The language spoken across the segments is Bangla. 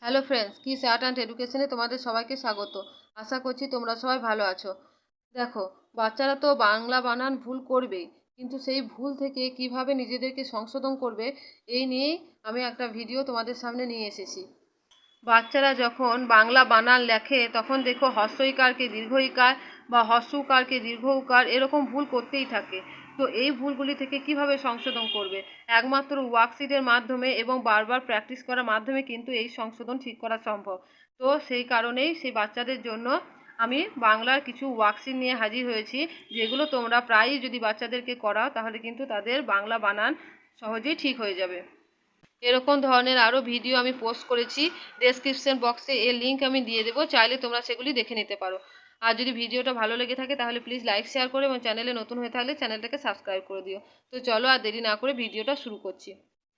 হ্যালো ফ্রেন্ডস, কিস আর্ট অ্যান্ড এডুকেশনে তোমাদের সবাইকে স্বাগত। আশা করছি তোমরা সবাই ভালো আছো। দেখো, বাচ্চারা তো বাংলা বানান ভুল করবেই, কিন্তু সেই ভুল থেকে কিভাবে নিজেদেরকে সংশোধন করবে এই নিয়েই আমি একটা ভিডিও তোমাদের সামনে নিয়ে এসেছি। বাচ্চারা যখন বাংলা বানান লেখে তখন দেখো হ্রস্বইকারকে দীর্ঘইকার বা হ্রস্বউকারকে দীর্ঘউকার এরকম ভুল করতেই থাকে। তো এই ভুলগুলি থেকে কিভাবে সংশোধন করবে? একমাত্র ওয়ার্কশিটের মাধ্যমে এবং বারবার প্র্যাকটিস করার মাধ্যমে কিন্তু এই সংশোধন ঠিক করা সম্ভব। তো সেই কারণেই সেই বাচ্চাদের জন্য আমি বাংলার কিছু ওয়ার্কশিট নিয়ে হাজির হয়েছি, যেগুলো তোমরা প্রায়ই যদি বাচ্চাদেরকে করাও তাহলে কিন্তু তাদের বাংলা বানান সহজেই ঠিক হয়ে যাবে। এরকম ধরনের আরও ভিডিও আমি পোস্ট করেছি, ডেসক্রিপশন বক্সে এর লিঙ্ক আমি দিয়ে দেবো, চাইলে তোমরা সেগুলি দেখে নিতে পারো। আর যদি ভিডিওটা ভালো লেগে থাকে তাহলে প্লিজ লাইক শেয়ার করে এবং চ্যানেলে নতুন হয়ে থাকলে চ্যানেলটাকে সাবস্ক্রাইব করে দিও। তো চলো আর দেরি না করে ভিডিওটা শুরু করছি।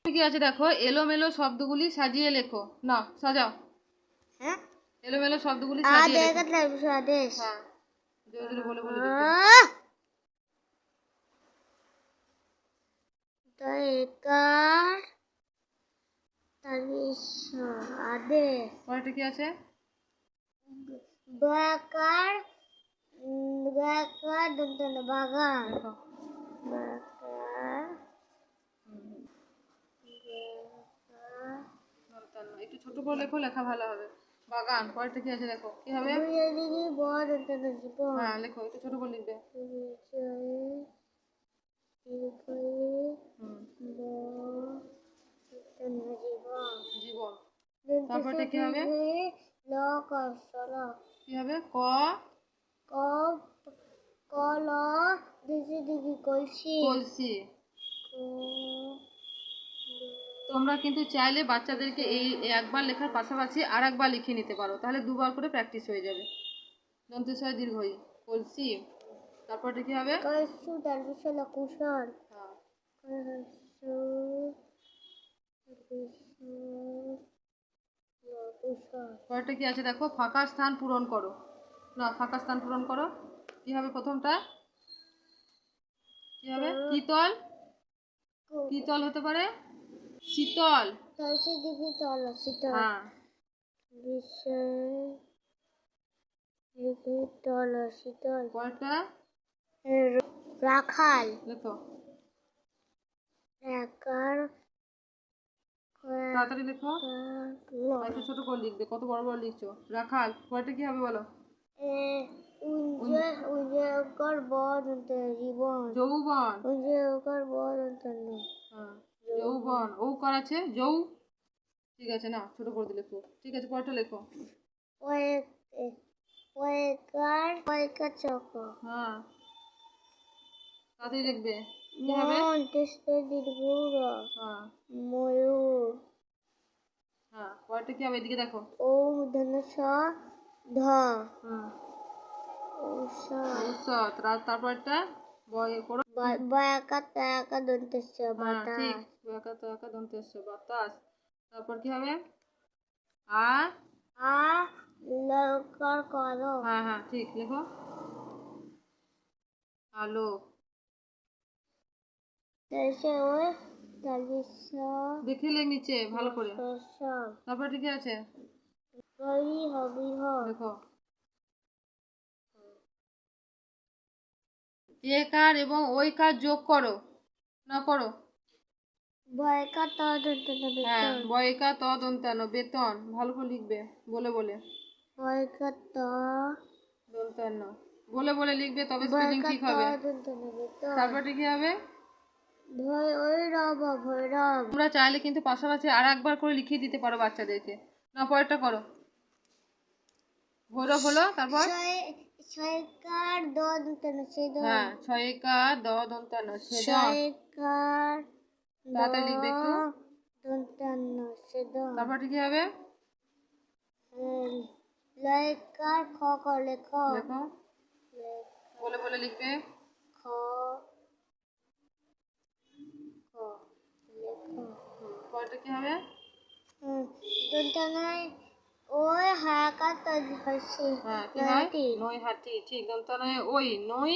কি আছে দেখো, এলোমেলো শব্দগুলি সাজিয়ে লেখো। না সাজাও। হ্যাঁ, এলোমেলো শব্দগুলি সাজিয়ে লেখো। হ্যাঁ, জোরে জোরে বলে বলে লিখবে। পরেরটা কি আছে? বাগান বাগান একটু ছোট করে লেখো, লেখা ভালো হবে। বাগান, পরেরটা কি আছে দেখো, কি হবে? হ্যাঁ লেখো, একটু ছোট করে লিখবে। জীবন, তারপরটা কি হবে? কি হবে? কলসি। তোমরা কিন্তু চাইলে বাচ্চাদেরকে এই একবার লেখার পাশাপাশি আর একবার লিখে নিতে পারো, তাহলে দুবার করে প্র্যাকটিস হয়ে যাবে। দন্তেশ্বয় দীর্ঘই, কলসি। তারপরটা কি হবে? পরেরটা কি আছে দেখো, ফাঁকা স্থান পূরণ করো। না, ফাঁকা স্থান পূরণ করো। কি হবে প্রথমটা? কি হবে? কিতল। কিতল হতে পারে শীতল। হ্যাঁ, পরেরটা রাখাল লেখো, তাড়াতাড়ি লেখো, একটু ছোট করে লিখবে, কত বড় বড় লিখছো। রাখাল, পরেরটা কি হবে বলো? যৌবন। হ্যাঁ, যৌবন। ঔকার আছে, যৌ। ঠিক আছে, না ছোট করে দিলে খুব ঠিক আছে। পরেরটা লেখো। হ্যাঁ, তাড়াতাড়ি লিখবে। কি হবে? হ্যাঁ, ময়ূর। হ্যাঁ, পরেরটা কি হবে? এদিকে দেখো। ঔষধ। তারপরটা বয়ে করো। ঠিক, বাতাস। তারপর কি হবে? হ্যাঁ হ্যাঁ, ঠিক লেখো। আলো। দেখে লেখ নিচে ভালো করে। তারপর ঠিক আছে, দেখো। এ কার এবং ওই কার যোগ করো। না করো। হ্যাঁ, বয়কা ত দন্তানো, বেতন। ভালো করে লিখবে, বলে বলে। দন্তান্ন বলে বলে লিখবে, তবে স্পেলিং ঠিক হবে। তারপরে কি হবে? তোমরা চাইলে কিন্তু পাশাপাশি আর একবার করে লিখিয়ে দিতে পারো বাচ্চাদেরকে। না, পরেরটা করো। ভৈরব হলো, তারপর হ্যাঁ, ছয়কা দ দন্তান্ন, তাড়াতাড়ি লিখবে একটু। তারপর কি হবে? লেখো, বলে বলে লিখবে। পরেরটা কি হবে? হ্যাঁ, কি হয়? নই হাতি। ঠিক, দন্তানয়ে ওই নই।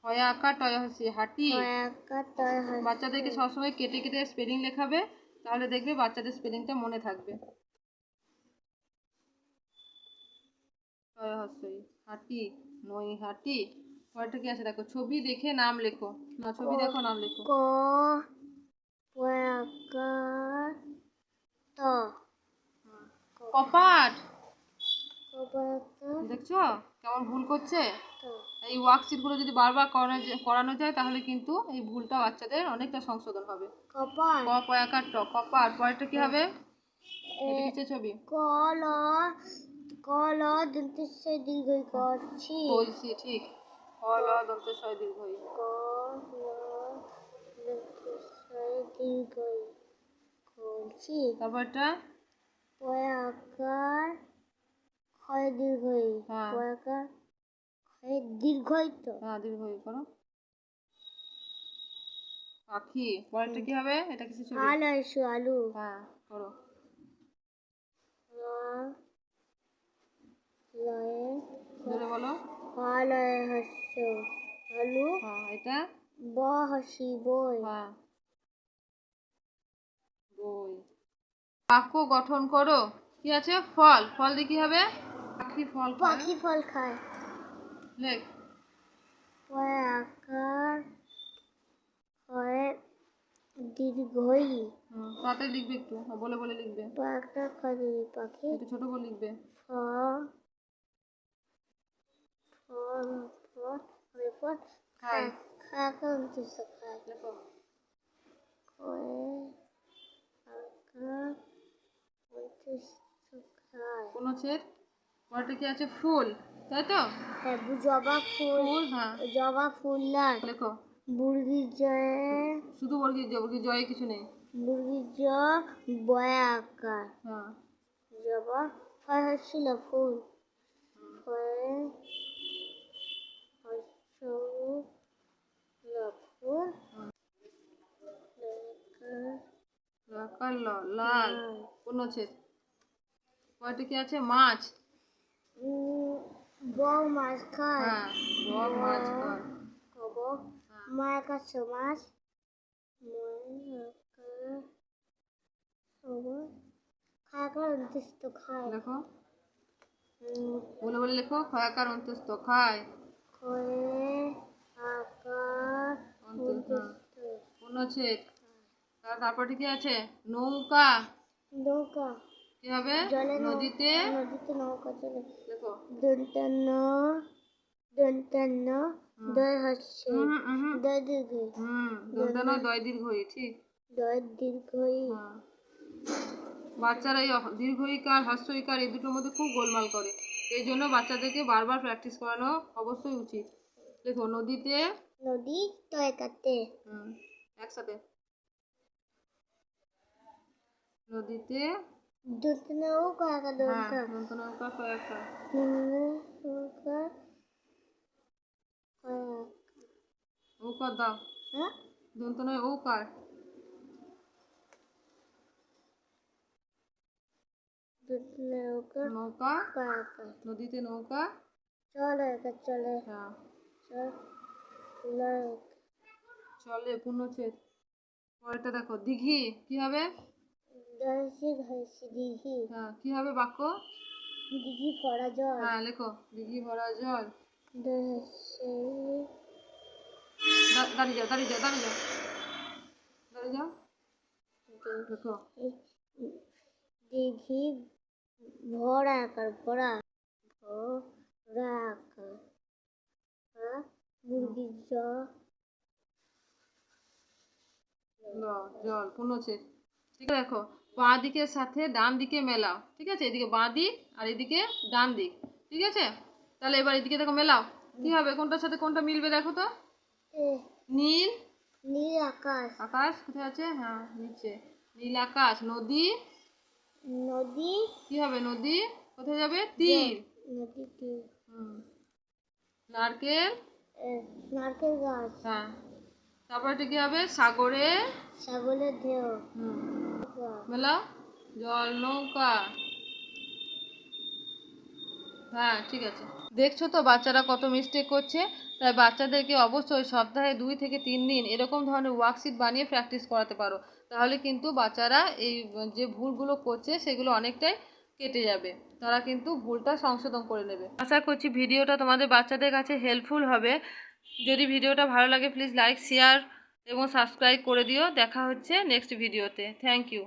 হয়াকা টয় হসি হাতি। বাচ্চাদেরকে সবসময় কেটে কেটে স্পেলিং লেখাবে, তাহলে দেখবে বাচ্চাদের স্পেলিংটা মনে থাকবে। হস্যই হাঁটি, নই হাঁটি। পরেরটা কি আছে দেখো, ছবি দেখে নাম লেখো। না, ছবি দেখো নাম লেখো। ক পয়াকার ত কপাট। কপাকার দেখছো কেমন ভুল করছে? ত এই ওয়ার্কশিটগুলো যদি বারবার করানো যায় তাহলে কিন্তু এই ভুলটা বাচ্চাদের অনেকটা সংশোধন হবে। কপার ক পয়াকার ট কপাট। পরেরটা কি হবে? এটা কিসের ছবি? কল কল দন্তেশ্বর দীর্ঘই করছি বলছি ঠিক। ক ল দন্ত স দীর্ঘই। কল দন্তেশ্বর দীর্ঘই করছি তারপরটা পয়াকার ক্ষয় দীর্ঘই হ্যাঁ পয়াকার ক্ষয় দীর্ঘই তো হ্যাঁ দীর্ঘই করো। পাখি। পরেরটা কি হবে? এটা কিসের ছবি? আলু এসো আলু হ্যাঁ করো। লয়ে জোরে বলো। লয়ে হস্য আলু হ্যাঁ এটা ব হাসি বই হ্যাঁ বই। বাক্য গঠন করো। কি আছে? ফল। ফল দিয়ে কি হবে? পাখি ফল খায়। পাখি ফল খায় লেখ। পয়াকার ক্ষয় দীর্ঘই তাড়াতাড়ি লিখবে একটু, বলে বলে লিখবে। পয়াকার ক্ষয় দীর্ঘই পাখি একটু ছোট করে লিখবে। ফ ফল ফল ফল খায়। খায় খায় খায় লেখো। অনুচ্ছেদ। পরেরটা কি আছে? ফুল, তাই তো? জবা ফুল ফুল হ্যাঁ জবা ফুল লাল লেখো। মুরগির জয়ে শুধু বর্গীর জ, বর্গীর জয়ে কিছু নেই। মুরগির জ বয়া আকার হ্যাঁ জবা ফল হচ্ছিল ফুল ফলে ফুল লাল লাল। অনুচ্ছেদ। পরেরটা কি আছে? মাছ। বউ মাছ খায় হ্যাঁ বক মাছ খায়। কব মায়ের কাছে মাছ খায় খায় নির্দিষ্ট খায় লেখো। বলে বলে লেখো। খয়াকার অন্তস্থ খায়। করে আকার নির্দিষ্ট অনুচ্ছেদ। তারপরে কি আছে? নৌকা। নৌকা কি হবে? জলে নদীতে নদীতে নৌকা চলে লেখো। দন্তান্ন দন্তান্ন দয় হচ্ছে দয় দীর্ঘই দন্তান্ন দয় দীর্ঘই ঠিক। দয় দীর্ঘই হ্যাঁ। বাচ্চারা এই দীর্ঘইকার হ্রস্বইকার এই দুটোর মধ্যে খুব গোলমাল করে। এই জন্য বাচ্চাদেরকে বারবার প্র্যাকটিস করানো অবশ্যই উচিত। দেখো নদীতে নদী তয় কাটে একসাথে। নদীতে দন্তান্ন কয়েকা হ্যাঁ দন্তা দন্তনৌকা কয়েকটা। নৌকা ঔকার দাও। হ্যাঁ দন্তনয় ঔকার। নৌকা নৌকা। কয়েকা নদীতে নৌকা। চলে একা চলে হ্যাঁ চলে চলে। পূর্ণচ্ছেদ। পরেরটা দেখো দিঘি। কি হবে? দর্শি ঘষি দিঘি হ্যাঁ কি হবে বাক্য? দিঘি ভরা জল হ্যাঁ লেখো। দিঘি ভরা জল। দর্শি দাঁড়িয়ে যাও দাঁড়িয়ে যাও দাঁড়িয়ে যাও দাঁড়িয়ে যাও লেখো। দিঘি ভরা আকার ভরা ভরা আকার মুরগির জল। পূর্ণচ্ছেদ। ঠিক আছে দেখো, বাঁ দিকের সাথে ডান দিকে মেলাও। ঠিক আছে, এদিকে বাঁ দিক আর এদিকে ডান দিক। ঠিক আছে, তাহলে এবার এদিকে দেখো মেলাও। কি হবে? কোনটার সাথে কোনটা মিলবে দেখো তো। নীল নীল আকাশ আকাশ কোথায় আছে? হ্যাঁ নিচে। নীল আকাশ। নদী। নদী কি হবে? নদী কোথায় যাবে? তীর। নদী তীর নারকেল। নারকেল গাছ হ্যাঁ। তারপরে কি হবে? সাগরে ছাগলের ঢেউ মেলাও। জল নৌকা। হ্যাঁ ঠিক আছে। দেখছো তো বাচ্চারা কত মিস্টেক করছে। তাই বাচ্চাদেরকে অবশ্যই সপ্তাহে 2 থেকে 3 দিন এরকম ধরনের ওয়ার্কশিট বানিয়ে প্র্যাকটিস করাতে পারো। তাহলে কিন্তু বাচ্চারা এই যে ভুলগুলো করছে সেগুলো অনেকটাই কেটে যাবে। তারা কিন্তু ভুলটা সংশোধন করে নেবে। আশা করছি ভিডিওটা তোমাদের বাচ্চাদের কাছে হেল্পফুল হবে। যদি ভিডিওটা ভালো লাগে প্লিজ লাইক শেয়ার এবং সাবস্ক্রাইব করে দিও। দেখা হচ্ছে নেক্সট ভিডিওতে। Thank you.